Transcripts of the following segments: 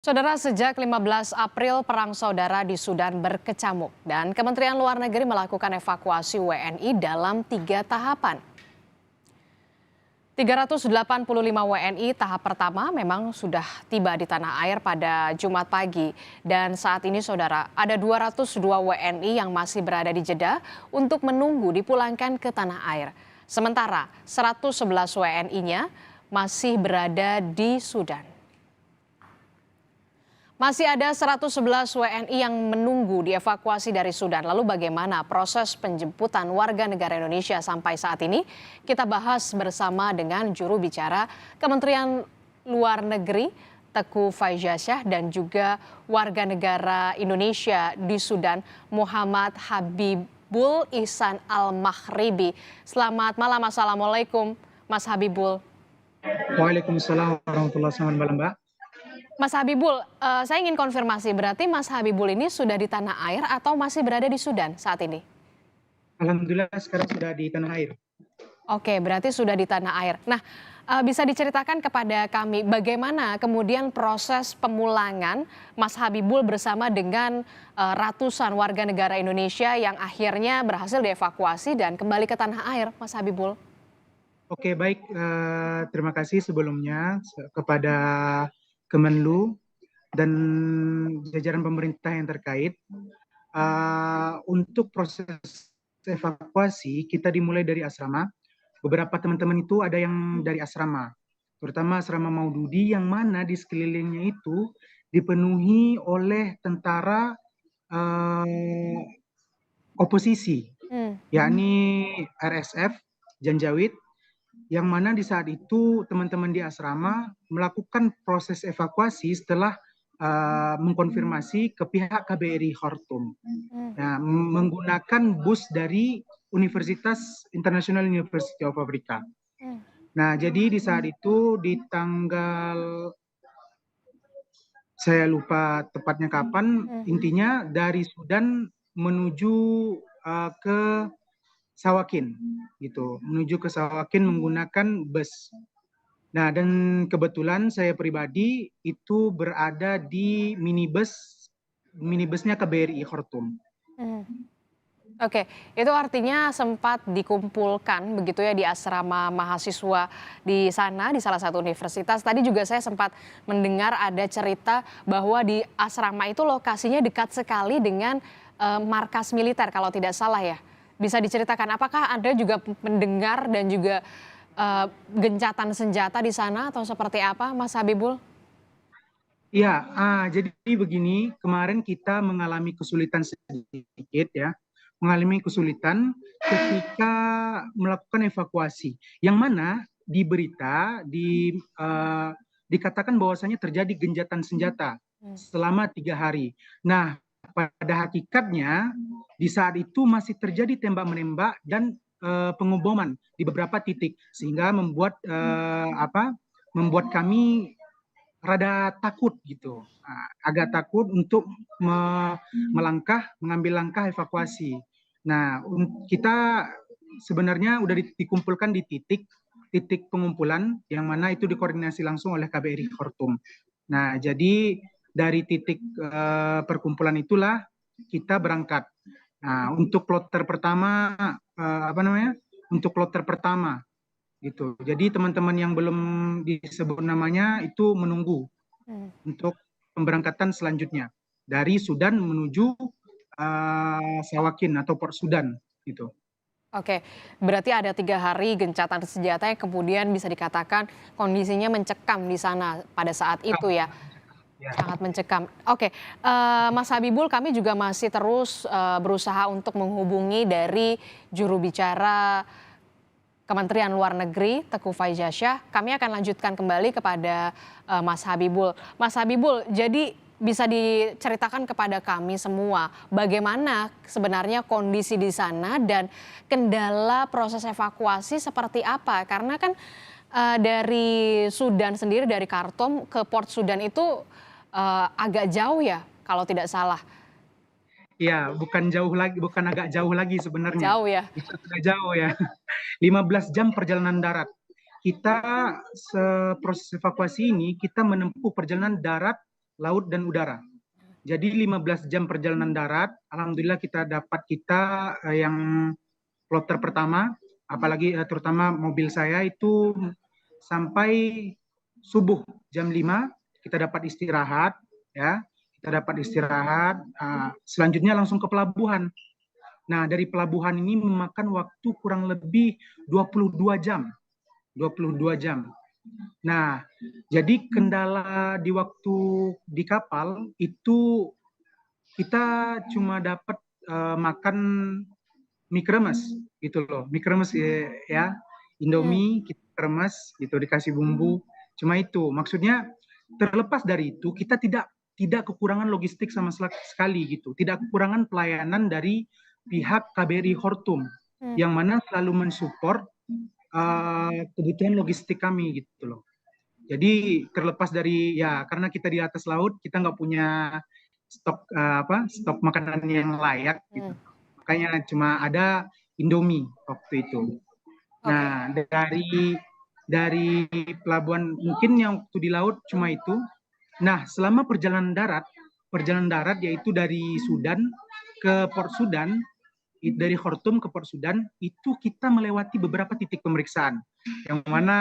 Saudara, sejak 15 April perang saudara di Sudan berkecamuk dan Kementerian Luar Negeri melakukan evakuasi WNI dalam 3 tahapan. 385 WNI tahap pertama memang sudah tiba di tanah air pada Jumat pagi. Dan saat ini saudara, ada 202 WNI yang masih berada di Jeddah untuk menunggu dipulangkan ke tanah air. Sementara 111 WNI-nya masih berada di Sudan. Masih ada 111 WNI yang menunggu dievakuasi dari Sudan. Lalu bagaimana proses penjemputan warga negara Indonesia sampai saat ini? Kita bahas bersama dengan juru bicara Kementerian Luar Negeri, Teguh Faizasyah, dan juga warga negara Indonesia di Sudan, Muhammad Habibul Ihsan Al-Maghribi. Selamat malam, Assalamualaikum Mas Habibul. Waalaikumsalam warahmatullahi wabarakatuh, Mbak. Mas Habibul, saya ingin konfirmasi, berarti Mas Habibul ini sudah di tanah air atau masih berada di Sudan saat ini? Alhamdulillah sekarang sudah di tanah air. Oke, berarti sudah di tanah air. Nah, bisa diceritakan kepada kami bagaimana kemudian proses pemulangan Mas Habibul bersama dengan ratusan warga negara Indonesia yang akhirnya berhasil dievakuasi dan kembali ke tanah air, Mas Habibul? Oke, baik. Terima kasih sebelumnya kepada Kemenlu dan jajaran pemerintah yang terkait. Untuk proses evakuasi, kita dimulai dari asrama. Beberapa teman-teman itu ada yang dari asrama, terutama asrama Maududi yang mana di sekelilingnya itu dipenuhi oleh tentara oposisi, yakni RSF, Janjawid, yang mana di saat itu teman-teman di asrama melakukan proses evakuasi setelah mengkonfirmasi ke pihak KBRI Khartoum. Nah, menggunakan bus dari Universitas International University of Africa. Nah, jadi di saat itu di tanggal saya lupa tepatnya kapan, intinya dari Sudan menuju ke Sawakin, gitu, menuju ke Sawakin menggunakan bus. Nah, dan kebetulan saya pribadi itu berada di minibusnya KBRI Khartoum. Oke, itu artinya sempat dikumpulkan begitu ya di asrama mahasiswa di sana, di salah satu universitas. Tadi juga saya sempat mendengar ada cerita bahwa di asrama itu lokasinya dekat sekali dengan markas militer kalau tidak salah ya. Bisa diceritakan apakah Anda juga mendengar dan juga gencatan senjata di sana atau seperti apa, Mas Habibul? Iya, jadi begini, kemarin kita mengalami kesulitan sedikit ya, mengalami kesulitan ketika melakukan evakuasi, yang mana di berita dikatakan bahwasanya terjadi gencatan senjata selama 3 hari. Nah, pada hakikatnya di saat itu masih terjadi tembak menembak dan pengoboman di beberapa titik, sehingga membuat kami rada takut gitu, agak takut untuk mengambil langkah evakuasi. Nah, kita sebenarnya udah dikumpulkan di titik pengumpulan yang mana itu dikoordinasi langsung oleh KBRI Khartoum. Nah, jadi dari titik perkumpulan itulah kita berangkat. Nah, untuk kloter pertama Untuk kloter pertama gitu. Jadi teman-teman yang belum disebut namanya itu menunggu untuk pemberangkatan selanjutnya dari Sudan menuju Sawakin atau Port Sudan gitu. Oke, berarti ada 3 hari gencatan senjata yang kemudian bisa dikatakan kondisinya mencekam di sana pada saat itu ya, Ya. sangat mencekam. Oke, Mas Habibul, kami juga masih terus berusaha untuk menghubungi dari juru bicara Kementerian Luar Negeri, Teguh Faizasyah. Kami akan lanjutkan kembali kepada Mas Habibul. Mas Habibul, jadi bisa diceritakan kepada kami semua bagaimana sebenarnya kondisi di sana dan kendala proses evakuasi seperti apa? Karena kan dari Sudan sendiri, dari Khartoum ke Port Sudan itu agak jauh ya kalau tidak salah. Iya, bukan agak jauh lagi sebenarnya. Jauh ya? Itu sudah jauh ya. 15 jam perjalanan darat. Kita proses evakuasi ini kita menempuh perjalanan darat laut, dan udara. Jadi 15 jam perjalanan darat, alhamdulillah kita yang kloter pertama, apalagi terutama mobil saya itu sampai subuh jam 5 kita dapat istirahat, ya. Kita dapat istirahat, selanjutnya langsung ke pelabuhan. Nah, dari pelabuhan ini memakan waktu kurang lebih 22 jam. 22 jam. Nah, jadi kendala di waktu di kapal itu kita cuma dapat makan mie kremes gitu loh. Mie kremes ya, Hmm. Indomie kita kremes gitu dikasih bumbu. Cuma itu. Maksudnya terlepas dari itu kita tidak kekurangan logistik sama sekali gitu. Tidak kekurangan pelayanan dari pihak KBRI Hortum Hmm. yang mana selalu mensupport kebutuhan logistik kami gitu loh. Jadi terlepas dari ya karena kita di atas laut kita nggak punya stok makanan yang layak gitu. Hmm. Makanya cuma ada Indomie waktu itu. Oke. Nah, dari pelabuhan mungkin yang waktu di laut cuma itu. Nah, selama perjalanan darat yaitu dari Sudan ke Port Sudan, dari Khartoum ke Port Sudan, itu kita melewati beberapa titik pemeriksaan. Yang mana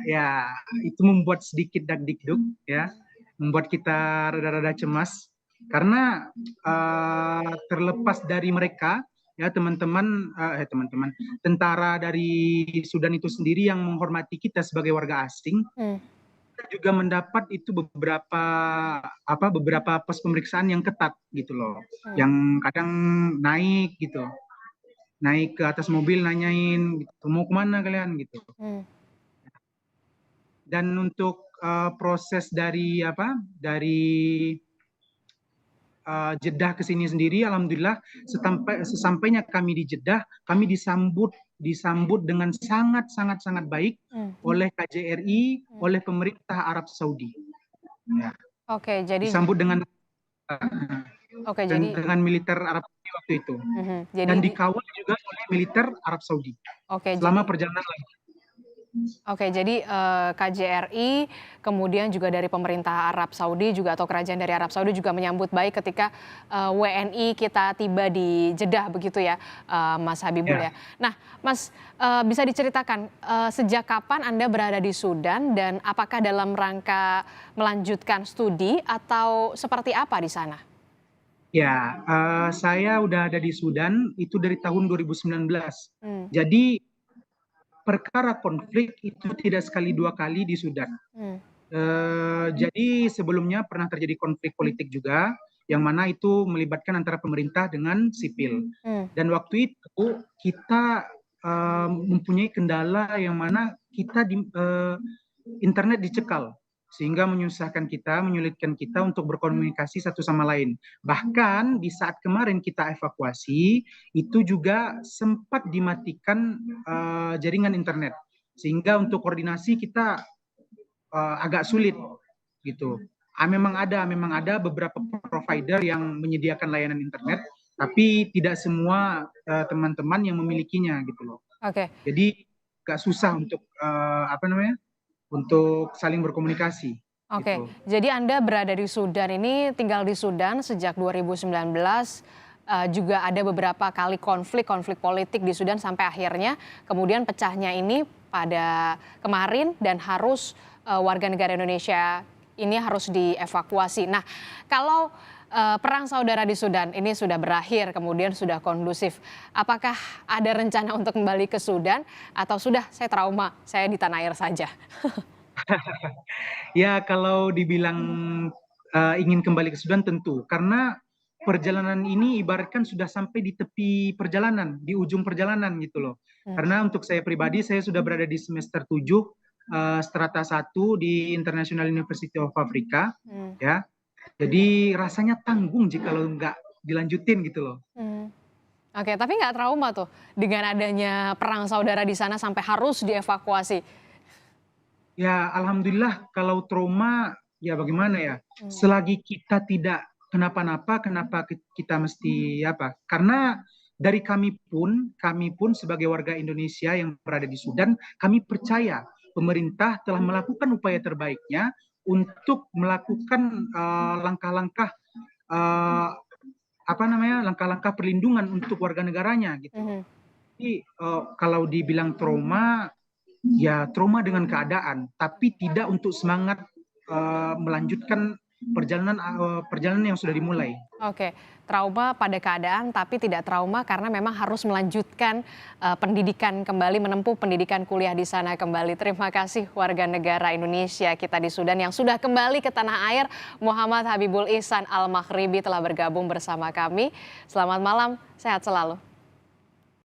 ya itu membuat sedikit dag-digdug ya, membuat kita rada-rada cemas karena terlepas dari mereka ya teman-teman tentara dari Sudan itu sendiri yang menghormati kita sebagai warga asing, Hmm. kita juga mendapat itu beberapa pos pemeriksaan yang ketat gitu loh, Hmm. yang kadang naik gitu, naik ke atas mobil nanyain gitu, mau kemana kalian gitu. Hmm. Dan untuk proses dari Jeddah ke sini sendiri, alhamdulillah sesampainya kami di Jeddah, kami disambut dengan sangat baik Hmm. oleh KJRI, Hmm. oleh pemerintah Arab Saudi. Ya, Oke, jadi disambut uh, oke, jadi militer Arab Saudi waktu itu, jadi dan dikawal juga oleh militer Arab Saudi oke, selama jadi perjalanan lagi. KJRI, kemudian juga dari pemerintah Arab Saudi juga atau kerajaan dari Arab Saudi juga menyambut baik ketika WNI kita tiba di Jeddah begitu ya, Mas Habibul Ya. ya. Nah, Mas, bisa diceritakan sejak kapan Anda berada di Sudan dan apakah dalam rangka melanjutkan studi atau seperti apa di sana? Ya, saya udah ada di Sudan itu dari tahun 2019. Hmm. Jadi perkara konflik itu tidak sekali dua kali di Sudan. Hmm. Jadi sebelumnya pernah terjadi konflik politik juga, yang mana itu melibatkan antara pemerintah dengan sipil. Hmm. Dan waktu itu kita mempunyai kendala yang mana kita internet dicekal, sehingga menyulitkan kita untuk berkomunikasi satu sama lain. Bahkan di saat kemarin kita evakuasi, itu juga sempat dimatikan jaringan internet, sehingga untuk koordinasi kita agak sulit gitu. Memang ada beberapa provider yang menyediakan layanan internet, tapi tidak semua teman-teman yang memilikinya gitu loh. Oke. Jadi agak susah untuk untuk saling berkomunikasi Oke, gitu. jadi Anda berada di Sudan ini, tinggal di Sudan sejak 2019, juga ada beberapa kali konflik politik di Sudan sampai akhirnya kemudian pecahnya ini pada kemarin dan harus warga negara Indonesia ini harus dievakuasi. Nah, kalau perang saudara di Sudan ini sudah berakhir, kemudian sudah kondusif, apakah ada rencana untuk kembali ke Sudan atau sudah saya trauma, saya di tanah air saja? Ya kalau dibilang ingin kembali ke Sudan tentu, karena perjalanan ini ibaratkan sudah sampai di tepi perjalanan, di ujung perjalanan gitu loh. Hmm. Karena untuk saya pribadi, saya sudah berada di semester 7, strata 1 di International University of Africa, Hmm. ya. Jadi rasanya tanggung jika lo nggak dilanjutin gitu loh. Hmm. Oke, tapi nggak trauma tuh dengan adanya perang saudara di sana sampai harus dievakuasi? Ya, alhamdulillah kalau trauma ya bagaimana ya? Hmm. Selagi kita tidak kenapa-napa, kenapa kita mesti apa? Karena dari kami pun sebagai warga Indonesia yang berada di Sudan, kami percaya pemerintah telah melakukan upaya terbaiknya untuk melakukan langkah-langkah langkah-langkah perlindungan untuk warga negaranya gitu. Mhm. Jadi kalau dibilang trauma, ya trauma dengan keadaan, tapi tidak untuk semangat melanjutkan perjalanan yang sudah dimulai. Oke, trauma pada keadaan tapi tidak trauma karena memang harus melanjutkan pendidikan kembali, menempuh pendidikan kuliah di sana kembali. Terima kasih warga negara Indonesia kita di Sudan yang sudah kembali ke tanah air. Muhammad Habibul Ihsan Al-Maghribi telah bergabung bersama kami. Selamat malam, sehat selalu.